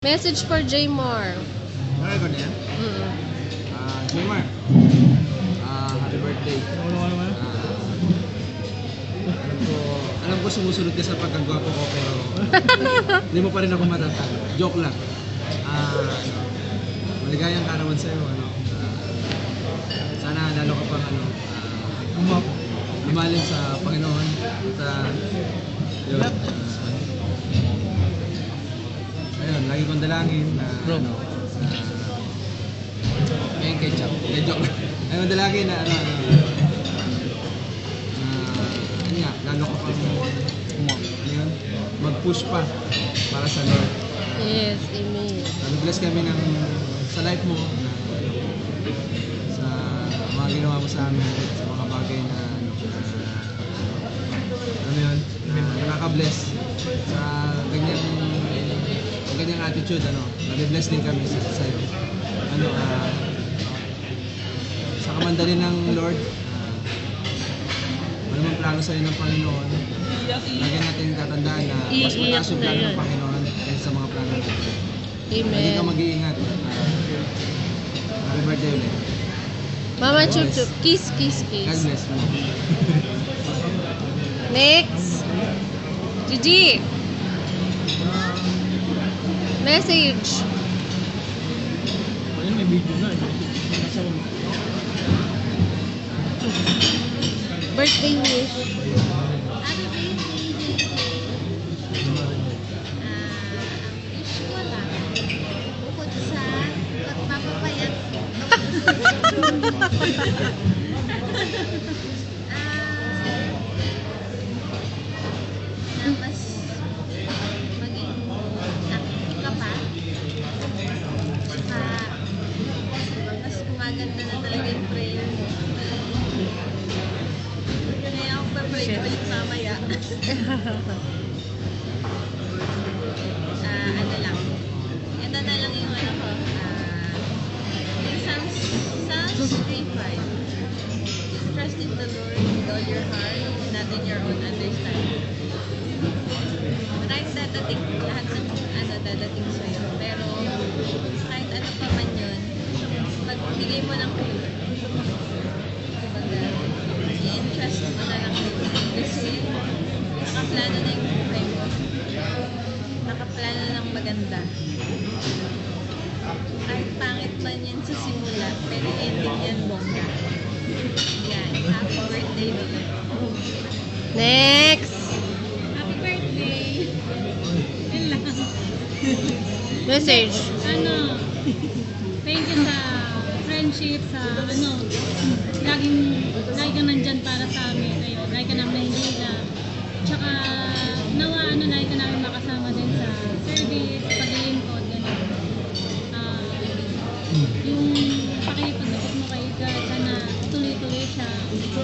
Message for Jaymar. Ano ko na yan? Jaymar, happy birthday. Alam ko sumusunod ka sa pagkagwapo ko pero hindi mo pa rin ako matatalo. Joke lang. Maligayang karawan sa'yo. Sana lalo ka pang lumalim sa Panginoon. At yun. Ayun, lagi kong dalangin na ngayon ketchup. Joke lang. Ayun, dalangin na yun nga, lalo ka pang mag-push pa para sa Lord. Yes, amen. Bless kami sa life mo, sa mga ginawa mo sa amin, sa mga bagay na nakaka-bless sa ganyang attitude, nag-bless din kami sa iyo. Sa kamandalin ng Lord, anumang plano sa iyo ng Panginoon, lagi natin tatandaan na mas mataas yung plano ng Panginoon kaysa sa mga plano natin. Amen. Lagi ka mag-iingat. Happy birthday ulit. Mama Chup Chup, kiss, kiss, kiss. God bless mo. Next. Gigi. Message. Ayun, may video na. Birthday wish. Happy birthday, JJ. Wish ko lang. Bukod sa mapapayat. Na mas maging active ka pa. Mas gumaganda na talaga yung prayer mo. Kaya ako pa-pray ulit mamaya. Ano lang. Ito na lang yung ano ko. Yung Psalms 3:5. Trust in the Lord with all your heart, not in your own understanding. Maraming dadating, lahat ng dadating sa'yo. Pero kahit ano pa man yun, magbigay mo ng clue. Kumbaga, i-entrust mo na lang yun. Kasi nakaplano na yung buhay mo. Nakaplano ng maganda. Kahit pangit man yan sa simula, pero ending yan bongga. Yan. Happy birthday ulit. Next. Happy birthday! Yan lang. Message. Thank you sa friendship, sa lagi ka nandyan para sa amin. Ayun, lagi ka namin nahihila. Tsaka, lagi ka namin makasama din sa service, paglilingkod, gano'n. Yung pakikipag-upot mo kay God, sana tuloy-tuloy siya,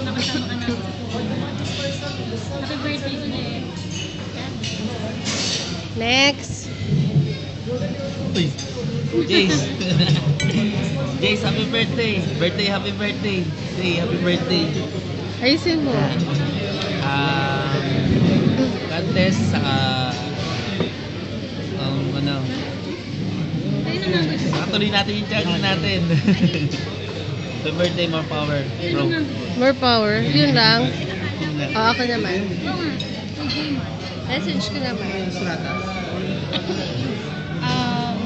makasama ka namin sa buhay. Happy birthday ulit. Next. Jace. Jace, happy birthday. Happy birthday. Say, happy birthday. Ayusin mo. Contest, saka tuloy natin yung channel natin. Happy birthday, more power, bro. More power. Yun lang. Ako naman. Oo nga, kay Jaymar. Message ko naman.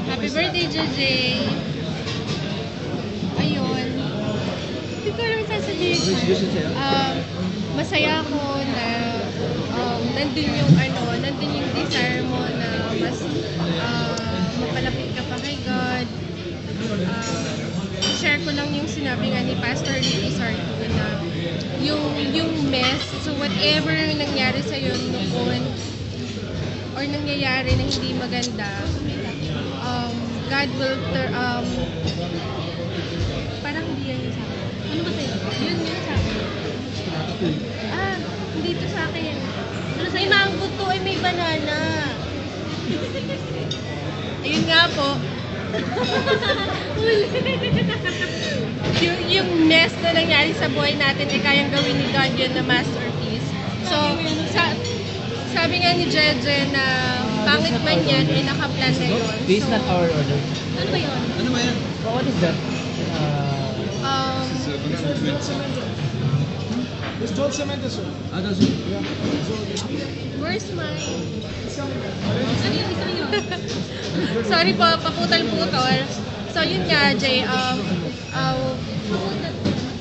Happy birthday, JJ! Ayun. Hindi ko alam sasabihin. Masaya ako na nandun yung desire mo na mas mapalapit ka pa kay God. Share ko lang yung sinabi nga ni Pastor Ricky Sarto na yung mess, so whatever nangyari sa'yo noon or nangyayari na hindi maganda, God will parang hindi yan yung sa akin. Ano ba sa'yo? Yun sa akin. Hindi to sa akin. Ano sa'yo? May mango to, ay may banana. Ayun nga po. yung mess na nangyari sa buhay natin ay kayang gawin ni God yun na masterpiece. So, sabi nga ni Jeje na pangit man yan, eh nakaplan na yun. This is not our order. Ano ba yun? Ano ba yan? What is that? Um, It's John Cemento, sir. Ah, does it? Yeah. where's my... Ano yung isang yun? Sorry po, paputol-putol. So yun nga, Jay,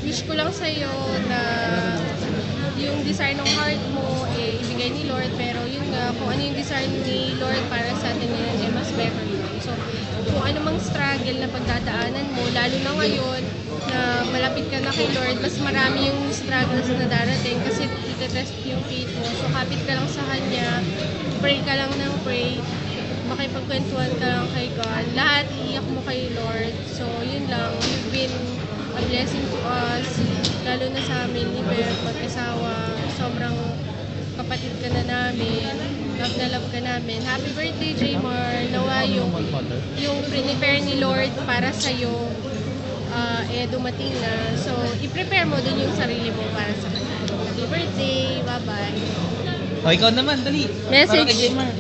wish ko lang sa'yo na yung design ng heart mo, eh, ibigay ni Lord, pero yun nga, kung ano yung design ni Lord para sa atin ngayon, eh, mas better yun. So, kung ano mang struggle na pagdadaanan mo, lalo na ngayon, na malapit ka na kay Lord, mas marami yung struggles na darating kasi itetest yung faith mo. So, kapit ka lang sa Kanya, pray ka lang ng pray, makipagkwentuhan ka lang kay God, lahat iiyak mo kay Lord. So, yun lang, you've been a blessing to us, lalo na sa amin ni Beth, mag-asawa, sobrang kapatid ka na namin, love ka namin. Happy birthday, Jaymar. Nawa yung prepare ni Lord para sa'yo, dumating na. So, i-prepare mo dun yung sarili mo para sa kanya. Happy birthday, bye-bye. O, ikaw naman, dali. Message. Para kay Jaymar.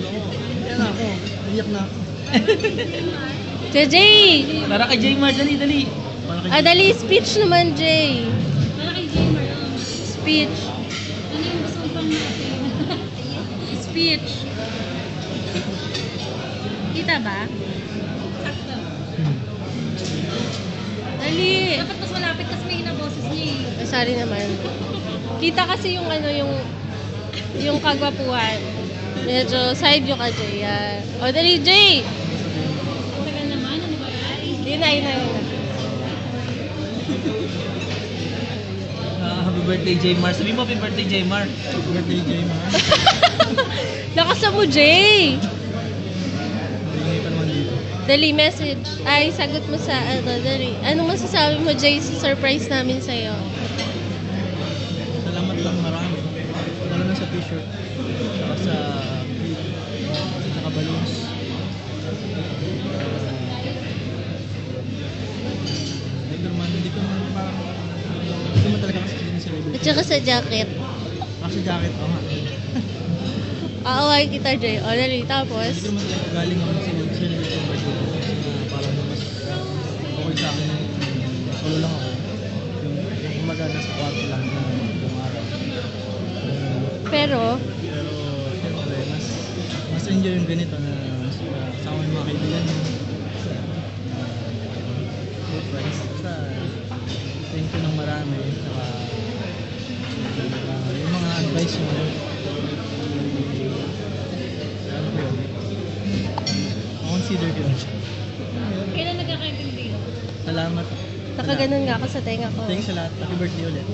Yan ako. Iyak na ako. JJ! Para kay Jaymar, dali. Dali, speech naman, Jay. Para kay Jamer. Speech. Ano yung gusto pang natin? Speech. Kita ba? Sakto. Dali. Dapat mas malapit kasi may hinaboses niya eh. Sorry naman. Kita kasi yung yung kagwapuhan. Medyo side view ka, Jay. O, dali, Jay! Tagal naman, ano ba yan? Yun na. Happy birthday, Jaymar. Sabi mo, happy birthday, Jaymar. Happy birthday, Jaymar. Lakas mo, Jay! Bigay pa naman dito. Dali, message. Ay, sagot mo sa dali. Anong masasabi mo, Jay, sa surprise namin sa'yo? Salamat lang marami. Lalo na sa t-shirt. Saka sa balloons. Hindi ko naman talaga kasi sinicelebrate. At saka sa jacket. Kasi jacket, oo nga. Aaway kita, Jay. O, dali. Tapos, Hindi ko naman talaga galing ako sinicelebrate yung birthday ko. Kasi nga parang mas okay sa akin. Solo lang ako. Yung kumaga nasa kwarto lang na buong araw. pero, Siyempre, mas enjoy yung ganito na kasama yung mga kaibigan mo. Good friends. Basta, thank you ng marami. Saka, yung mga advice mo. Ano ko yun? Consider ko yun. Kailan nagkakaintindi? Salamat. nakaganon nga ako sa tenga ko. Thanks sa lahat. Happy birthday ulit.